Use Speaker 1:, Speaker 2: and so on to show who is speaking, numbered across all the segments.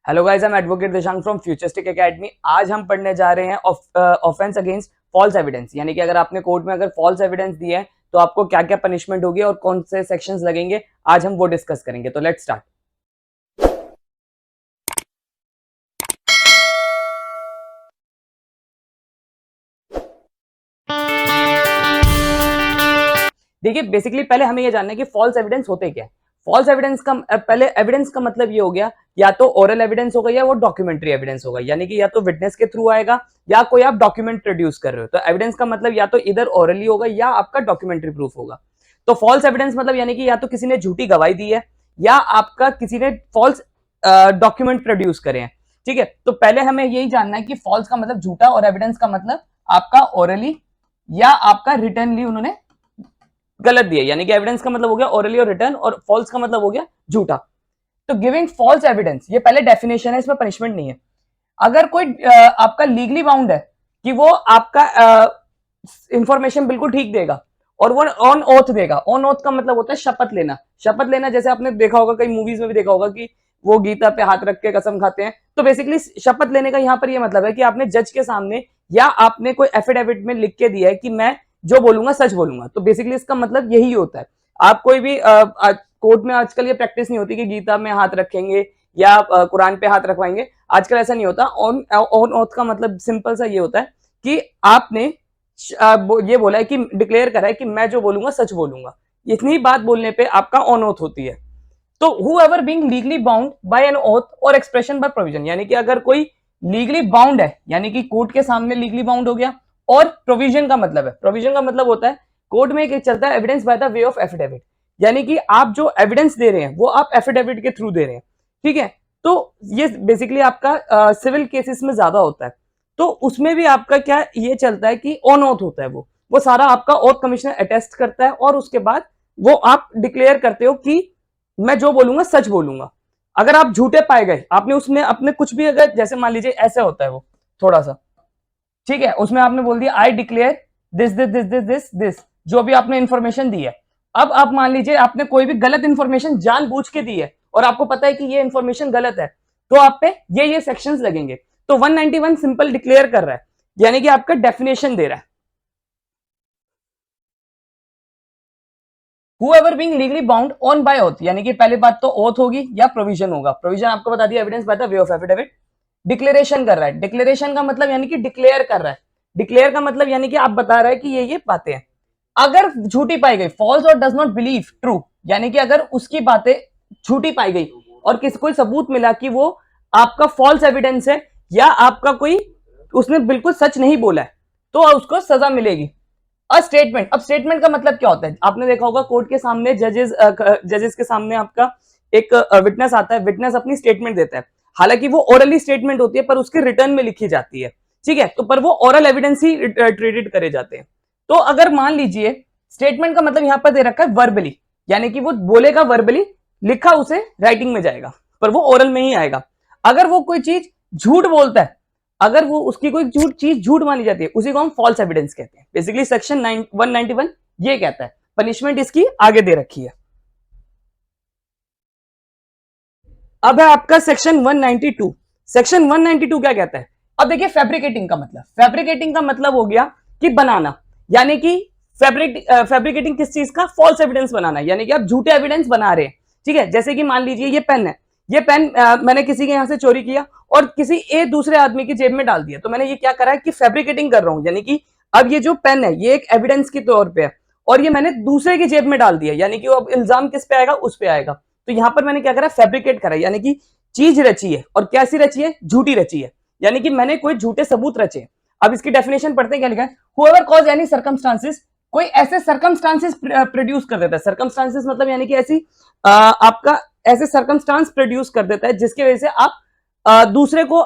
Speaker 1: Hello guys, I am advocate Dishank from futuristic academy. आज हम पढ़ने जा रहे हैं ऑफेंस अगेंस्ट फॉल्स एविडेंस, यानी कि अगर आपने कोर्ट में अगर फॉल्स एविडेंस दिया है तो आपको क्या क्या पनिशमेंट होगी और कौन से सेक्शंस लगेंगे, आज हम वो डिस्कस करेंगे। तो लेट्स स्टार्ट। देखिए, बेसिकली पहले हमें ये जानना है कि फॉल्स एविडेंस होते क्या है। फॉल्स एविडेंस का पहले एविडेंस का मतलब ये हो गया, या तो ओरल एविडेंस होगा या वो डॉक्यूमेंट्री एविडेंस होगा, यानी कि या तो विटनेस के थ्रू आएगा या कोई आप डॉक्यूमेंट प्रोड्यूस कर रहे हो। तो एविडेंस का मतलब या तो इधर ओरली होगा या आपका डॉक्यूमेंट्री प्रूफ होगा। तो फॉल्स एविडेंस मतलब यानी कि या तो किसी ने झूठी गवाही दी है या आपका किसी ने फॉल्स डॉक्यूमेंट प्रोड्यूस करे हैं। ठीक है, तो पहले हमें यही जानना है कि फॉल्स का मतलब झूठा और एविडेंस का मतलब आपका ओरली या आपका रिटर्नली उन्होंने गलत दिया, यानी कि एविडेंस का मतलब हो गया ओरली और रिटर्न, और फॉल्स का मतलब हो गया झूठा। तो गिविंग फॉल्स एविडेंस, ये पहले डेफिनेशन है, इसमें पनिशमेंट नहीं है। अगर कोई आपका लीगली बाउंड है कि वो आपका इंफॉर्मेशन बिल्कुल ठीक देगा और वो ऑन ओथ देगा। ऑन ओथ का मतलब होता है शपथ लेना। शपथ लेना जैसे आपने देखा होगा, कई मूवीज में भी देखा होगा कि वो गीता पे हाथ रख के कसम खाते हैं। तो बेसिकली शपथ लेने का यहाँ पर ये मतलब है कि आपने जज के सामने या आपने कोई एफिडेविट में लिख के दिया है कि मैं जो बोलूंगा सच बोलूंगा। तो बेसिकली इसका मतलब यही होता है। आप कोई भी कोर्ट में आजकल ये प्रैक्टिस नहीं होती कि गीता में हाथ रखेंगे या कुरान पे हाथ रखवाएंगे। आजकल ऐसा नहीं होता। ऑन ओथ का मतलब सिंपल सा ये होता है कि आपने ये बोला है कि डिक्लेयर करा है कि मैं जो बोलूंगा सच बोलूंगा। इतनी बात बोलने पे आपका ऑन ओथ होती है। तो whoever being legally bound by an oath or expression by provision, यानी कि अगर कोई लीगली बाउंड है यानी कि कोर्ट के सामने लीगली बाउंड हो गया। और प्रोविजन का मतलब है, प्रोविजन का मतलब होता है कोर्ट में एक चलता है evidence by the way of affidavit, यानी कि आप जो एविडेंस दे रहे हैं वो आप एफिडेविट के थ्रू दे रहे हैं। ठीक है, तो ये बेसिकली आपका सिविल केसेस में ज्यादा होता है। तो उसमें भी आपका क्या ये चलता है कि ऑन ओथ होता है, वो सारा आपका ओथ कमिश्नर अटेस्ट करता है और उसके बाद वो आप डिक्लेयर करते हो कि मैं जो बोलूंगा सच बोलूंगा। अगर आप झूठे पाए गए, आपने उसमें अपने कुछ भी, अगर जैसे मान लीजिए ऐसे होता है वो थोड़ा सा, ठीक है, उसमें आपने बोल दिया I declare this this this this this this, जो भी आपने इंफॉर्मेशन दी है। अब आप मान लीजिए आपने कोई भी गलत इंफॉर्मेशन जानबूझ के दी है और आपको पता है कि ये इंफॉर्मेशन गलत है, तो आप पे ये सेक्शंस लगेंगे। तो 191 सिंपल डिक्लेयर कर रहा है, यानी कि आपका डेफिनेशन दे रहा है। Whoever being legally bound on by oath, यानी कि पहली बात तो ओथ होगी या प्रोविजन होगा। प्रोविजन आपको बता दिया, evidence by the way of affidavit. Declaration कर रहा है, डिक्लेरेशन का मतलब यानी कि डिक्लेयर कर रहा है। डिक्लेयर का मतलब यानी कि आप बता रहे हैं कि ये बातें हैं। अगर झूठी पाई गई, फॉल्स और डज नॉट बिलीव ट्रू, यानी कि अगर उसकी बातें झूठी पाई गई और किसी कोई सबूत मिला कि वो आपका फॉल्स एविडेंस है या आपका कोई उसने बिल्कुल सच नहीं बोला है, तो उसको सजा मिलेगी। अ स्टेटमेंट, अब स्टेटमेंट का मतलब क्या होता है, आपने देखा होगा कोर्ट के सामने जजेस के सामने आपका एक विटनेस आता है। विटनेस अपनी स्टेटमेंट देता है, हालांकि वो ओरली स्टेटमेंट होती है पर उसके रिटर्न में लिखी जाती है। ठीक है, तो पर वो ओरल एविडेंस ही ट्रीटेड करे जाते हैं। तो अगर मान लीजिए स्टेटमेंट का मतलब यहां पर दे रखा है वर्बली, यानी कि वो बोलेगा वर्बली, लिखा उसे राइटिंग में जाएगा पर वो ओरल में ही आएगा। अगर वो कोई चीज झूठ बोलता है, अगर वो उसकी कोई झूठ चीज झूठ मानी जाती है, उसी को हम फॉल्स एविडेंस कहते हैं। बेसिकली सेक्शन 191 ये कहता है। पनिशमेंट इसकी आगे दे रखी है। अब है आपका सेक्शन 192। सेक्शन 192 क्या कहता है? अब देखिए, फैब्रिकेटिंग का मतलब, फैब्रिकेटिंग का मतलब हो गया कि बनाना, यानी कि फैब्रिकेटिंग किस चीज का? फॉल्स एविडेंस बनाना, यानी कि आप झूठे एविडेंस बना रहे हैं। ठीक है, जैसे कि मान लीजिए ये पेन है, ये पेन मैंने किसी के यहां से चोरी किया और किसी एक दूसरे आदमी की जेब में डाल दिया, तो मैंने ये क्या करा है कि फैब्रिकेटिंग कर रहा हूं, यानी कि अब ये जो पेन है ये एक एविडेंस के तौर पे है और ये मैंने दूसरे की जेब में डाल दिया, यानी कि अब इल्जाम किस पे आएगा? उस पे आएगा। तो यहां पर मैंने क्या करा? फैब्रिकेट करा, यानी कि चीज रची है और कैसी रची है? झूठी रची है, यानी कि मैंने कोई झूठे सबूत रचे। अब इसकी डेफिनेशन पढ़ते हैं, क्या लिखा है? हुएवर कॉज एनी सर्कमस्टांसेस, कोई ऐसे सर्कमस्टांसेस प्रोड्यूस कर देता है। सर्कमस्टांसेस मतलब यानी कि ऐसी आपका ऐसे सर्कमस्टांस प्रोड्यूस कर देता है जिसकी वजह से आप दूसरे को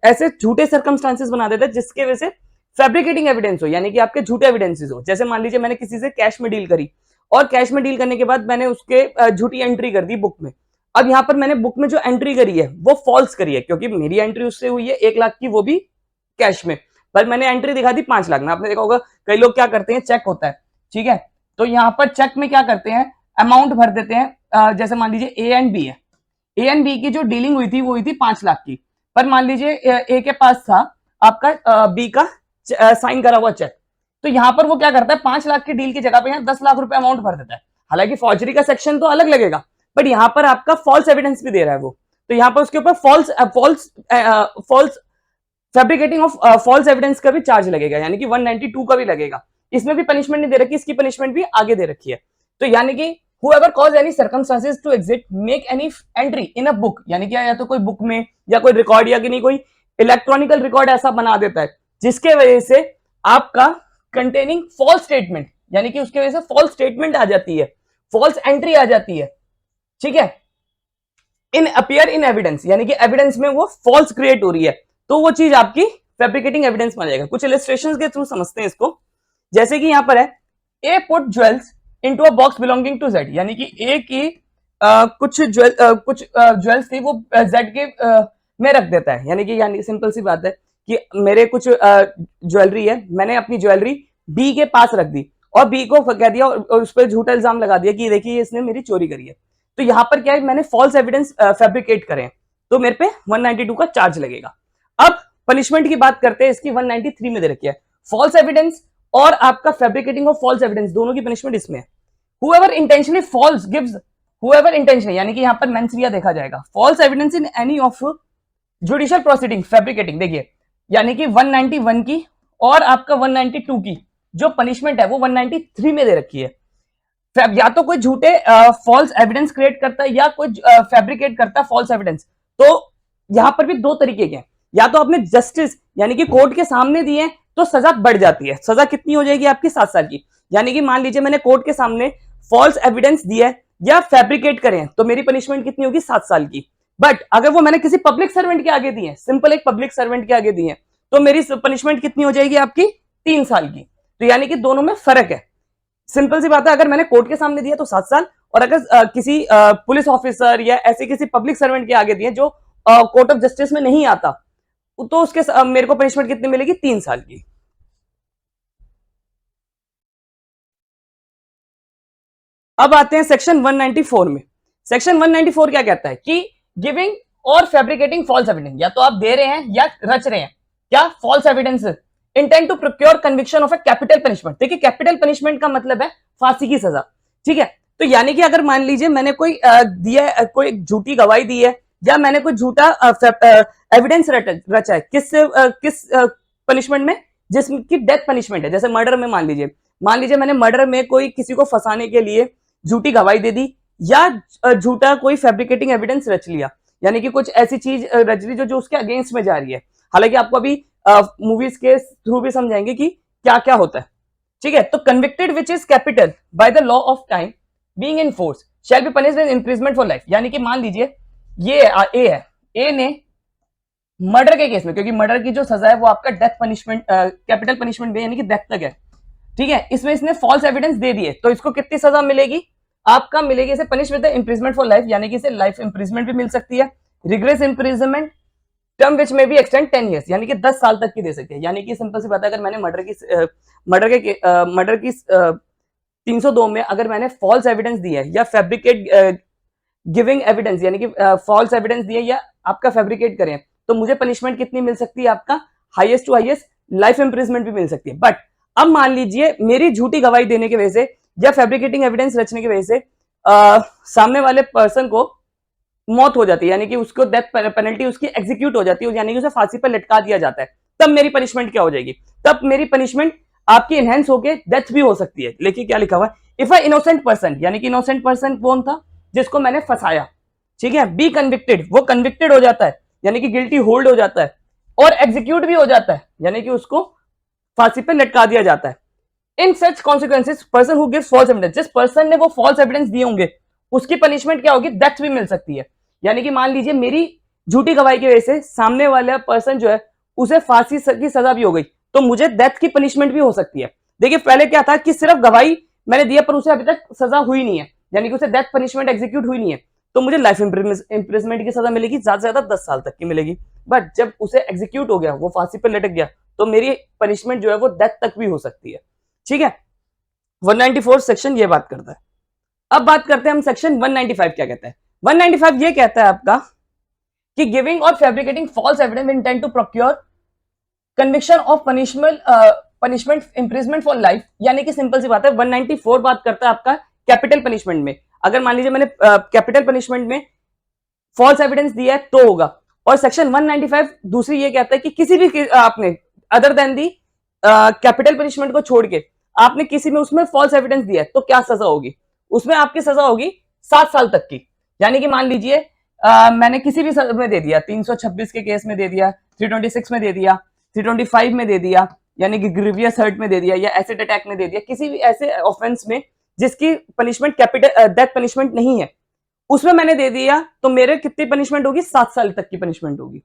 Speaker 1: ऐसे झूठे सर्कमस्टांसेस बना देता है जिसके वजह से फैब्रिकेटिंग एविडेंस हो, यानी कि आपके झूठे एविडेंसेस हो। जैसे मान लीजिए मैंने किसी से कैश में डील करी और कैश में डील करने के बाद मैंने उसके झूठी एंट्री कर दी बुक में। अब यहां पर मैंने बुक में जो एंट्री करी है वो फॉल्स करी है, क्योंकि मेरी एंट्री उससे हुई है 1 लाख की, वो भी कैश में, पर मैंने एंट्री दिखा दी 5 लाख में। आपने देखा होगा कई लोग क्या करते हैं, चेक होता है, ठीक है, तो यहां पर चेक में क्या करते हैं, अमाउंट भर देते हैं। जैसे मान लीजिए ए एंड बी है, ए एंड बी की जो डीलिंग हुई थी वो हुई थी 5 लाख की, पर मान लीजिए ए के पास था आपका बी का साइन करा हुआ चेक, तो यहां पर वो क्या करता है 5 लाख की डील की जगह पे यहाँ 10 लाख रुपए अमाउंट भर देता है। हालांकि फॉर्जरी का सेक्शन तो अलग लगेगा, बट यहां पर आपका फॉल्स एविडेंस भी दे रहा है वो, तो यहां पर उसके ऊपर false false false fabricating of false evidence का भी चार्ज लगेगा, यानी कि 192 का भी लगेगा। इसमें भी पनिशमेंट नहीं दे रखी, इसकी पनिशमेंट भी आगे दे रखी है। तो यानी कि whoever cause any circumstances to exit make any entry in a book, यानी कि या तो कोई बुक में या कोई रिकॉर्ड या कि नहीं कोई इलेक्ट्रॉनिकल रिकॉर्ड ऐसा बना देता है जिसके वजह से आपका कंटेनिंग फॉल्स स्टेटमेंट, यानी कि उसके वजह से फॉल्स स्टेटमेंट आ जाती है, फॉल्स एंट्री आ जाती है, ठीक है, इन अपीयर इन एविडेंस, यानी कि एविडेंस में वो फॉल्स क्रिएट हो रही है, तो वो चीज आपकी फैब्रिकेटिंग एविडेंस में आ जाएगा। कुछ इलस्ट्रेशंस के थ्रू समझते हैं इसको, जैसे कि यहां पर है A put jewels into a box belonging to Z, यानी कि ए की कुछ ज्वेल्स थी वो जेड के में रख देता है, यानी सिंपल सी बात है कि मेरे कुछ ज्वेलरी है, मैंने अपनी ज्वेलरी बी के पास रख दी और बी को कह दिया और उस पर झूठा इल्जाम लगा दिया कि देखिए इसने मेरी चोरी करी है, तो यहां पर क्या है मैंने फॉल्स एविडेंस फैब्रिकेट करे, तो मेरे पे 192 का चार्ज लगेगा। अब पनिशमेंट की बात करते हैं, इसकी 193 में दे रखी है, फॉल्स एविडेंस और आपका फैब्रिकेटिंग ऑफ फॉल्स एविडेंस दोनों की पनिशमेंट इसमें है। Whoever intentionally false gives, whoever intentionally यानी कि यहां पर मेंसरिया देखा जाएगा, false evidence in any of judicial proceeding fabricating, देखिए यानी कि 191 की और आपका 192 की जो पनिशमेंट है वो 193 में दे रखी है। या तो कोई झूठे फॉल्स एविडेंस क्रिएट करता है या कोई फैब्रिकेट करता है फॉल्स एविडेंस, तो यहां पर भी दो तरीके के हैं, या तो आपने जस्टिस यानी कि कोर्ट के सामने दिए तो सजा बढ़ जाती है, सजा कितनी हो जाएगी आपकी 7 साल की, यानी कि मान लीजिए मैंने कोर्ट के सामने फॉल्स एविडेंस दिया है या फैब्रिकेट करें तो मेरी पनिशमेंट कितनी होगी 7 साल की। बट अगर वो मैंने किसी पब्लिक सर्वेंट के आगे दिए, सिंपल एक पब्लिक सर्वेंट के आगे दिए, तो मेरी पनिशमेंट कितनी हो जाएगी आपकी 3 साल की। तो यानी कि दोनों में फर्क है, सिंपल सी बात है, अगर मैंने कोर्ट के सामने दिया तो 7 साल, और अगर किसी पुलिस ऑफिसर या ऐसे किसी पब्लिक सर्वेंट के आगे दिए जो कोर्ट ऑफ जस्टिस में नहीं आता, तो उसके मेरे को पनिशमेंट कितनी मिलेगी 3 साल की। अब आते हैं सेक्शन 194 में। सेक्शन 194 क्या कहता है कि गिविंग और फैब्रिकेटिंग फॉल्स एविडेंस, या तो आप दे रहे हैं या रच रहे हैं क्या false evidence, intent to procure conviction of a capital punishment. देखिए कैपिटल पनिशमेंट का मतलब है फांसी की सजा, ठीक है, तो यानी कि अगर मान लीजिए मैंने कोई दिया कोई झूठी गवाही दी है या मैंने कोई झूठा एविडेंस रचा है किस पनिशमेंट में, जिसकी डेथ पनिशमेंट है, जैसे मर्डर में मान लीजिए मैंने मर्डर में कोई किसी को फंसाने के लिए झूठी गवाही दे दी या झूठा कोई फैब्रिकेटिंग एविडेंस रच लिया, यानी कि कुछ ऐसी चीज रच ली जो उसके अगेंस्ट में जा रही है। हालांकि आपको अभी मूवीज के थ्रू भी समझाएंगे कि क्या क्या होता है, ठीक है। तो convicted which is capital by the law of time being in force shall be punished with imprisonment for life, यानी कि मान लीजिए ये ए है, ए ने मर्डर के केस में, क्योंकि मर्डर की जो सजा है वो आपका डेथ पनिशमेंट कैपिटल पनिशमेंट में यानी कि डेथ तक है, ठीक है, इसमें इसने फॉल्स एविडेंस दे दिए, तो इसको कितनी सजा मिलेगी, आपका मिलेगी इसे punish with imprisonment for life, यानी कि इसे लाइफ इंप्रिजमेंट भी मिल सकती है, रिग्रेस इंप्रिजमेंट टर्म विच में भी एक्सटेंड 10 ईयर्स, यानी कि 10 साल तक की दे सकते हैं। यानी कि सिंपल सी बात है, अगर मैंने मर्डर की 302 में अगर मैंने फॉल्स एविडेंस दी है या फैब्रिकेट गिविंग एविडेंस यानी कि फॉल्स एविडेंस दिए या आपका फैब्रिकेट करें, तो मुझे पनिशमेंट कितनी मिल सकती है, आपका highest to highest life imprisonment भी मिल सकती है। बट अब मान लीजिए मेरी झूठी गवाही देने की वजह से या फैब्रिकेटिंग एविडेंस रचने की वजह से सामने वाले पर्सन को मौत हो जाती है, यानी कि उसको डेथ पेनल्टी उसकी एग्जीक्यूट हो जाती है, यानी कि उसे फांसी पर लटका दिया जाता है, तब मेरी पनिशमेंट क्या हो जाएगी, तब मेरी पनिशमेंट आपकी एनहेंस होकर डेथ भी हो सकती है। लेकिन क्या लिखा हुआ है, इफ अ इनोसेंट पर्सन, यानी कि इनोसेंट पर्सन कौन था, जिसको मैंने फंसाया, ठीक है, बी कन्विक्टेड, वो कन्विक्टेड हो जाता है यानी कि गिल्टी होल्ड हो जाता है, और एग्जीक्यूट भी हो जाता है यानी कि उसको फांसी पर लटका दिया जाता है। In such consequences person who gives false evidence, जिस पर्सन ने वो फॉल्स एविडेंस दिए होंगे उसकी पनिशमेंट क्या होगी, डेथ भी मिल सकती है। यानी कि मान लीजिए मेरी झूठी गवाही की वजह से सामने वाला पर्सन जो है उसे फांसी की सजा भी हो गई, तो मुझे डेथ की पनिशमेंट भी हो सकती है। देखिए पहले क्या था कि सिर्फ गवाही मैंने दिया पर उसे अभी तक सजा हुई नहीं है, यानी कि उसे डेथ पनिशमेंट एग्जीक्यूट हुई नहीं है, तो मुझे लाइफ इंप्रिजमेंट की सजा मिलेगी, ज्यादा से ज्यादा 10 साल तक की मिलेगी। बट जब उसे एग्जीक्यूट हो गया, वो फांसी पर लटक गया, तो मेरी पनिशमेंट जो है वो डेथ तक भी हो सकती है, ठीक है। 194 सेक्शन ये बात करता है। अब बात करते हैं हम सेक्शन 195 क्या कहता है। 195 ये कहता है आपका कि गिविंग और fabricating false evidence intend to procure conviction of punishment imprisonment for life, यानी कि सिंपल सी बात है 194 बात करता है आपका कैपिटल पनिशमेंट में। अगर मान लीजिए मैंने कैपिटल पनिशमेंट में फॉल्स एविडेंस दिया है तो होगा। और सेक्शन 195 दूसरी ये कहता है कि किसी भी आपने अदर देन दी कैपिटल पनिशमेंट को छोड़ के आपने किसी में उसमें फॉल्स एविडेंस दिया है तो क्या सजा होगी, उसमें आपकी सजा होगी 7 साल तक की। यानी कि मान लीजिए मैंने किसी भी में दे दिया, 326 के केस में दे दिया, 326 में दे दिया, 325 में दे दिया, यानी कि ग्रीवियस हर्ट में दे दिया या एसिड अटैक में दे दिया, किसी भी ऐसे ऑफेंस में जिसकी पनिशमेंट कैपिटल डेथ पनिशमेंट नहीं है उसमें मैंने दे दिया तो मेरे कितनी पनिशमेंट होगी, 7 साल तक की पनिशमेंट होगी।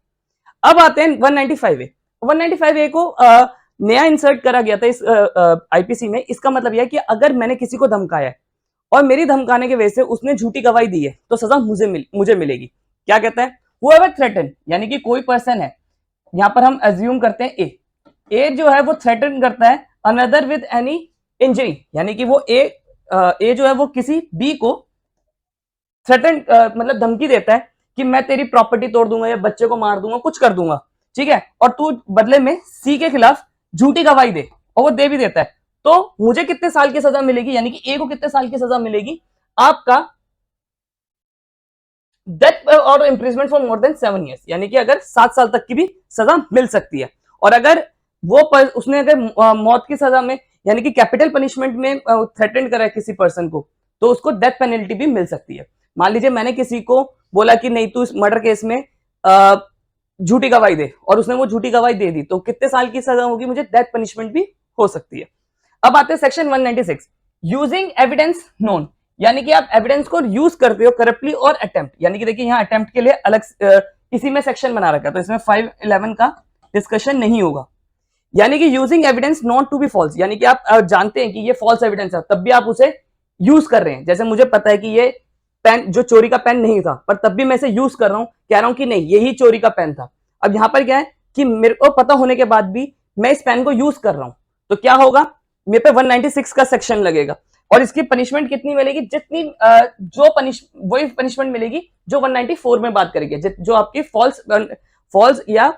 Speaker 1: अब आते हैं 195A। 195A को नया इंसर्ट करा गया था इस आईपीसी में। इसका मतलब यह है कि अगर मैंने किसी को धमकाया है और मेरी धमकाने की वजह से उसने झूठी गवाही दी है तो सजा मुझे मिलेगी। क्या कहता है, whoever threaten, यानी कि कोई पर्सन है, यहां पर हम अज्यूम करते हैं ए जो है वो थ्रेटन करता है अनदर विद एनी इंजरी, यानी कि वो ए जो है वो किसी बी को थ्रेटन मतलब धमकी देता है कि मैं तेरी प्रॉपर्टी तोड़ दूंगा या बच्चे को मार दूंगा, कुछ कर दूंगा, ठीक है, और तू बदले में सी के खिलाफ झूठी गवाही दे, और वो दे भी देता है, तो मुझे कितने साल की सजा मिलेगी, यानी कि ए को कितने साल की सजा मिलेगी, आपका डेथ और imprisonment for more than 7 years, यानी कि अगर 7 साल तक की भी सजा मिल सकती है। और अगर उसने अगर मौत की सजा में यानी कि कैपिटल पनिशमेंट में थ्रेटन करा है किसी पर्सन को तो उसको डेथ पेनल्टी भी मिल सकती है। मान लीजिए मैंने किसी को बोला कि नहीं तू इस मर्डर केस में झूठी गवाही दे और उसने वो झूठी गवाही दे दी तो कितने साल की सजा होगी, मुझे डेथ पनिशमेंट भी हो सकती है। अब आते हैं सेक्शन 196 यूजिंग एविडेंस नोन, यानी कि आप एविडेंस को यूज करते हो करप्टली और अटेम्प्ट, यानी कि देखिए यहाँ अटेम्प्ट के लिए अलग इसी में सेक्शन बना रखा है तो इसमें 511 का डिस्कशन नहीं होगा। यानी कि using evidence not to be false, यानी कि आप जानते हैं कि ये फॉल्स एविडेंस है तब भी आप उसे यूज कर रहे हैं। जैसे मुझे पता है कि ये पेन जो चोरी का पेन नहीं था पर तब भी मैं इसे यूज कर रहा हूं, कह रहा हूं कि नहीं यही चोरी का पेन था। अब यहां पर क्या है कि मेरे को पता होने के बाद भी मैं इस पेन को यूज कर रहा हूं तो क्या होगा, मेरे पे 196 का सेक्शन लगेगा और इसकी पनिशमेंट कितनी मिलेगी, जितनी वही पनिशमेंट मिलेगी जो 194 में बात करेंगे, जो आपकी फॉल्स या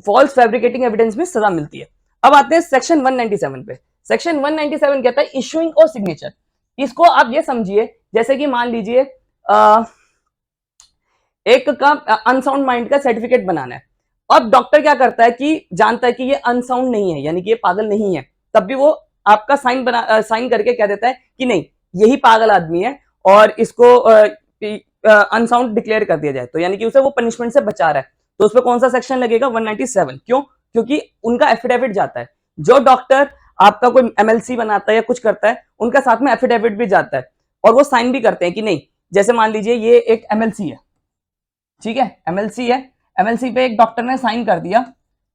Speaker 1: फॉल्स फैब्रिकेटिंग एविडेंस में सजा मिलती है। अब आते हैं सेक्शन 197 पे। सेक्शन 197 कहता है इशूइंग और सिग्नेचर। इसको आप ये समझिए जैसे कि मान लीजिए एक का अनसाउंड माइंड का सर्टिफिकेट बनाना है। अब डॉक्टर क्या करता है कि जानता है कि ये अनसाउंड नहीं है, यानी कि ये पागल नहीं है, तब भी वो आपका साइन करके कह देता है कि नहीं यही पागल आदमी है और इसको अनसाउंड डिक्लेयर कर दिया जाए, तो यानी कि उसे वो पनिशमेंट से बचा रहा है तो उस पर कौन सा सेक्शन लगेगा, 197। क्यों, क्योंकि उनका एफिडेविट जाता है, जो डॉक्टर आपका कोई एमएलसी बनाता है या कुछ करता है उनका साथ में एफिडेविट भी जाता है और वो साइन भी करते हैं कि नहीं, जैसे मान लीजिए ये एक एमएलसी है, ठीक है, एमएलसी है, एमएलसी पे एक डॉक्टर ने साइन कर दिया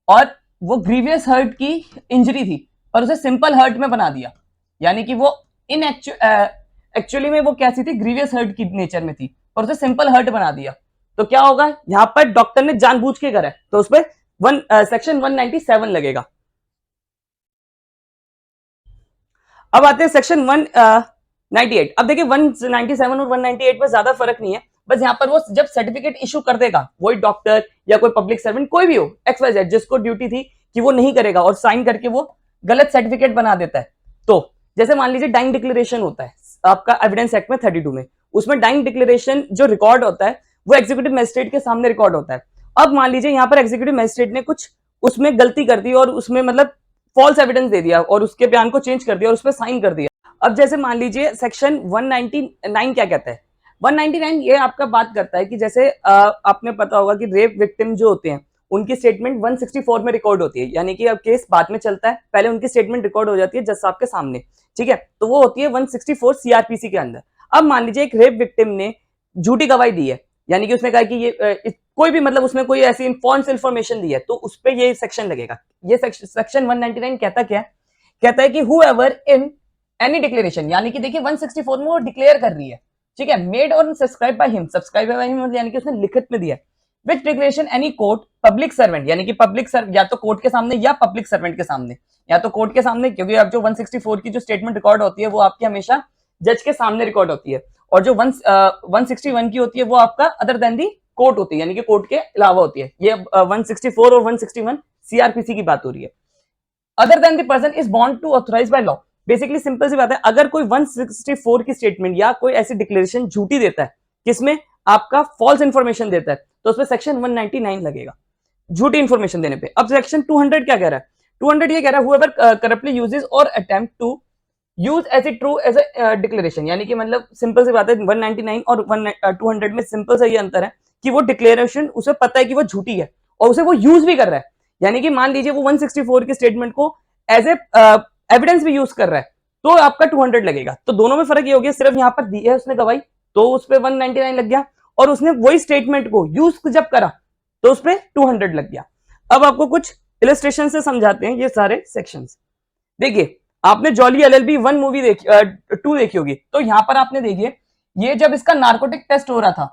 Speaker 1: और वो ग्रीवियस हर्ट की इंजरी थी पर उसे सिंपल हर्ट में बना दिया, यानी कि वो इन एक्चुअली में वो कैसी थी, ग्रीवियस हर्ट की नेचर में थी और उसे सिंपल हर्ट बना दिया, तो क्या होगा, यहां पर डॉक्टर ने जानबूझ के करा है तो उस पर सेक्शन 197 लगेगा। अब आते हैं सेक्शन 198। अब देखिए 197 और 198 में ज्यादा फर्क नहीं है, बस यहां पर वो जब सर्टिफिकेट इशू कर देगा वही डॉक्टर या कोई पब्लिक सर्वेंट कोई भी हो XYZ जिसको ड्यूटी थी कि वो नहीं करेगा और साइन करके वो गलत सर्टिफिकेट बना देता है, तो जैसे मान लीजिए डाइंग डिक्लेरेशन होता है आपका एविडेंस एक्ट में 32 में, उसमें डाइंग डिक्लेरेशन जो रिकॉर्ड होता है वो एग्जीक्यूटिव मजिस्ट्रेट के सामने रिकॉर्ड होता है। अब मान लीजिए यहाँ पर एग्जीक्यूटिव मजिस्ट्रेट ने कुछ उसमें गलती कर दी और उसमें मतलब फॉल्स एविडेंस दे दिया और उसके बयान को चेंज कर दिया और उस पर साइन कर दिया। अब जैसे मान लीजिए सेक्शन 199 क्या कहता है, 199 ये आपका बात करता है कि जैसे आपने पता होगा कि रेप विक्टिम जो होते हैं उनकी स्टेटमेंट 164 में रिकॉर्ड होती है, यानी कि अब केस बाद में चलता है, पहले उनकी स्टेटमेंट रिकॉर्ड हो जाती है जज साहब के सामने, ठीक है, तो वो होती है 164 सीआरपीसी के अंदर। अब मान लीजिए एक रेप विक्टिम ने झूठी गवाही दी है, यानी कि उसने कहा कि ये कोई भी मतलब उसमें कोई ऐसी फॉल्स इंफॉर्मेशन दी है तो उस पर ये सेक्शन लगेगा। ये सेक्शन 199 कहता क्या है, कहता है कि whoever in any declaration, यानी कि देखिए 164 में वो डिक्लेयर कर रही है, ठीक है, मेड और subscribe by him, subscribe by him यानी कि उसने लिखित में दिया, which declaration any court public servant, यानी कि पब्लिक सर्व या तो कोर्ट के सामने या पब्लिक सर्वेंट के सामने, या तो कोर्ट के सामने, क्योंकि अब जो 164 की जो स्टेटमेंट रिकॉर्ड होती है वो आपकी हमेशा जज के सामने रिकॉर्ड होती है, और जो 161 की होती है वो आपका अदर देन दी कोर्ट होती है, यानी कि कोर्ट के अलावा होती है। ये 164 और 161 सीआरपीसी की बात हो रही है। Other than the person is bound to authorise by law. Basically simple सी बात है, अगर कोई 164 की स्टेटमेंट या कोई ऐसी डिक्लेरेशन झूठी देता है, किसमें आपका फॉल्स इंफॉर्मेशन देता है, तो उसमें सेक्शन 199 लगेगा झूठी इंफॉर्मेशन देने पे। अब सेक्शन 200 क्या कह रहा है? 200 ये कह रहा है whoever corruptly uses or attempt to use as a true as a declaration, यानी कि मतलब सिंपल सी बात है 199 और 200 में सिंपल सा ये अंतर है कि वो डिक्लेरेशन उसे पता है कि वो झूठी है और उसे वो यूज भी कर रहा है। यानी कि मान लीजिए वो 164 की स्टेटमेंट को एज ए एविडेंस भी यूज कर रहा है, तो आपका 200 लगेगा। तो दोनों में फर्क ये हो गया, सिर्फ यहाँ पर दी है उसने गवाही तो उस पर 199 लग गया, और उसने वही स्टेटमेंट को यूज जब करा तो उस पर 200 लग गया। अब आपको कुछ इलस्ट्रेशन से समझाते हैं ये सारे सेक्शंस। देखिए, आपने जॉली एलएलबी 1 मूवी देखी 2 देखी होगी, तो यहां पर आपने देखिए ये जब इसका नार्कोटिक टेस्ट हो रहा था,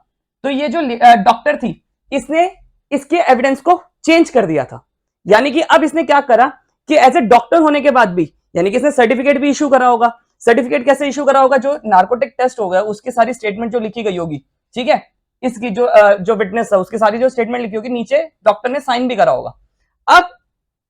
Speaker 1: तो ये जो डॉक्टर थी इसने इसके एविडेंस को चेंज कर दिया था। यानी कि अब इसने क्या करा कि एज ए डॉक्टर होने के बाद भी, यानी कि इसने सर्टिफिकेट भी इशू करा होगा। सर्टिफिकेट कैसे इशू करा होगा? जो नार्कोटिक टेस्ट होगा उसकी सारी स्टेटमेंट जो लिखी गई होगी, ठीक है, इसकी जो विटनेस है उसकी सारी जो स्टेटमेंट लिखी होगी, नीचे डॉक्टर ने साइन भी करा होगा। अब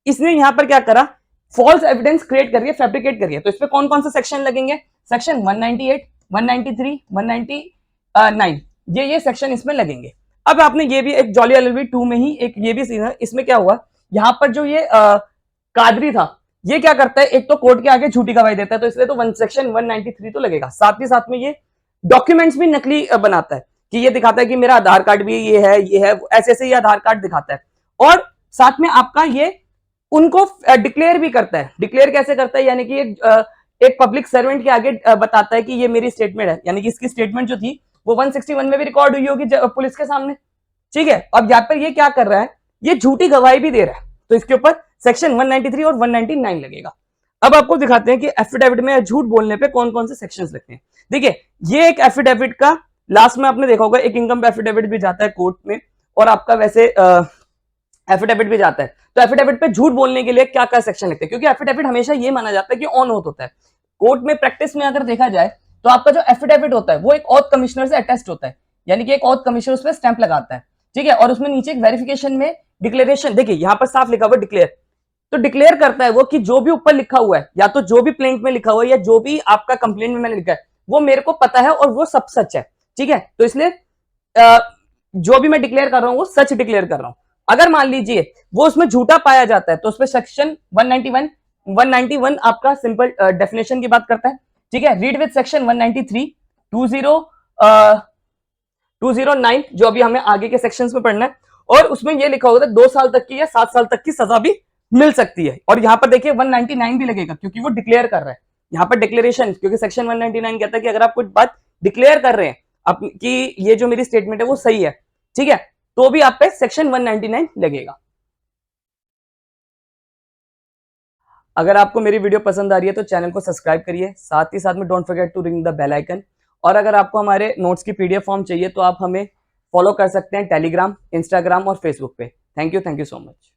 Speaker 1: इसने यहां पर क्या करा? फॉल्स एविडेंस क्रिएट करिए, फैब्रिकेट करिए। तो इस पे कौन कौन से सेक्शन लगेंगे? सेक्शन 198, 193, 199, ये सेक्शन इसमें लगेंगे। अब आपने ये भी एक जॉली एलएलबी 2 में ही एक ये भी सीन है, इसमें क्या हुआ, यहां पर जो ये कादरी था, ये क्या करता है, एक तो कोर्ट के आगे झूठी गवाही देता है, तो इसलिए तो सेक्शन 193 तो लगेगा। साथ ही साथ में ये डॉक्यूमेंट्स भी नकली बनाता है, कि ये दिखाता है कि मेरा आधार कार्ड भी ये है, ऐसे ऐसे ये आधार कार्ड दिखाता है, और साथ में आपका ये उनको डिक्लेयर भी करता है। डिक्लेयर कैसे करता है? यानी कि एक पब्लिक सर्वेंट के आगे बताता है कि ये मेरी स्टेटमेंट है, यानी कि इसकी स्टेटमेंट जो थी वो 161 में भी रिकॉर्ड हुई होगी पुलिस के सामने, ठीक है। अब यहाँ पर ये क्या कर रहा है, ये झूठी गवाही भी दे रहा है, तो इसके ऊपर सेक्शन 193 और 199 लगेगा। अब आपको दिखाते हैं कि एफिडेविट में झूठ बोलने पे कौन कौन से सेक्शंस लगते हैं। देखिए, ये एक एफिडेविट का लास्ट में आपने देखा होगा एक इनकम एफिडेविट भी जाता है कोर्ट में, और आपका वैसे एफिडेविट भी जाता है। तो एफिडेविट पे झूठ बोलने के लिए क्या क्या सेक्शन लगते हैं? क्योंकि एफिडेविट हमेशा ये माना जाता है कि ऑन ओथ होता है। कोर्ट में प्रैक्टिस में अगर देखा जाए तो आपका जो एफिडेविट होता है वो एक ऑथ कमिश्नर से अटेस्ट होता है, यानी कि एक ऑथ कमिश्नर उस पर स्टैंप लगाता है, ठीक है, और उसमें नीचे एक वेरिफिकेशन में डिक्लेरेशन, देखिए यहाँ पर साफ लिखा हुआ डिक्लेयर, तो डिक्लेयर करता है वो कि जो भी ऊपर लिखा हुआ है, या तो जो भी प्लेंट में लिखा हुआ है या जो भी आपका कंप्लेंट में मैंने लिखा है वो मेरे को पता है और वो सब सच है, ठीक है। तो इसलिए जो भी मैं डिक्लेयर कर रहा हूं वो सच डिक्लेयर कर रहा हूं। अगर मान लीजिए वो उसमें झूठा पाया जाता है तो उसमें सेक्शन 191 आपका सिंपल डेफिनेशन की बात करता है, ठीक है। रीड विद सेक्शन 193, 209 जो अभी हमें आगे के सेक्शंस में पढ़ना है, और उसमें ये लिखा होगा 2 साल तक की या 7 साल तक की सजा भी मिल सकती है। और यहाँ पर देखिए 199 भी लगेगा क्योंकि वो डिक्लेयर कर रहा है, यहाँ पर डिक्लेरेशन, क्योंकि सेक्शन 199 कहता है कि अगर आप कुछ बात डिक्लेयर कर रहे हैं कि ये जो मेरी स्टेटमेंट है वो सही है, ठीक है, तो भी आप पे सेक्शन 199 लगेगा। अगर आपको मेरी वीडियो पसंद आ रही है तो चैनल को सब्सक्राइब करिए, साथ ही साथ में don't forget to ring the bell icon. और अगर आपको हमारे नोट्स की पीडीएफ फॉर्म चाहिए तो आप हमें फॉलो कर सकते हैं टेलीग्राम, इंस्टाग्राम और फेसबुक पे। Thank you so much.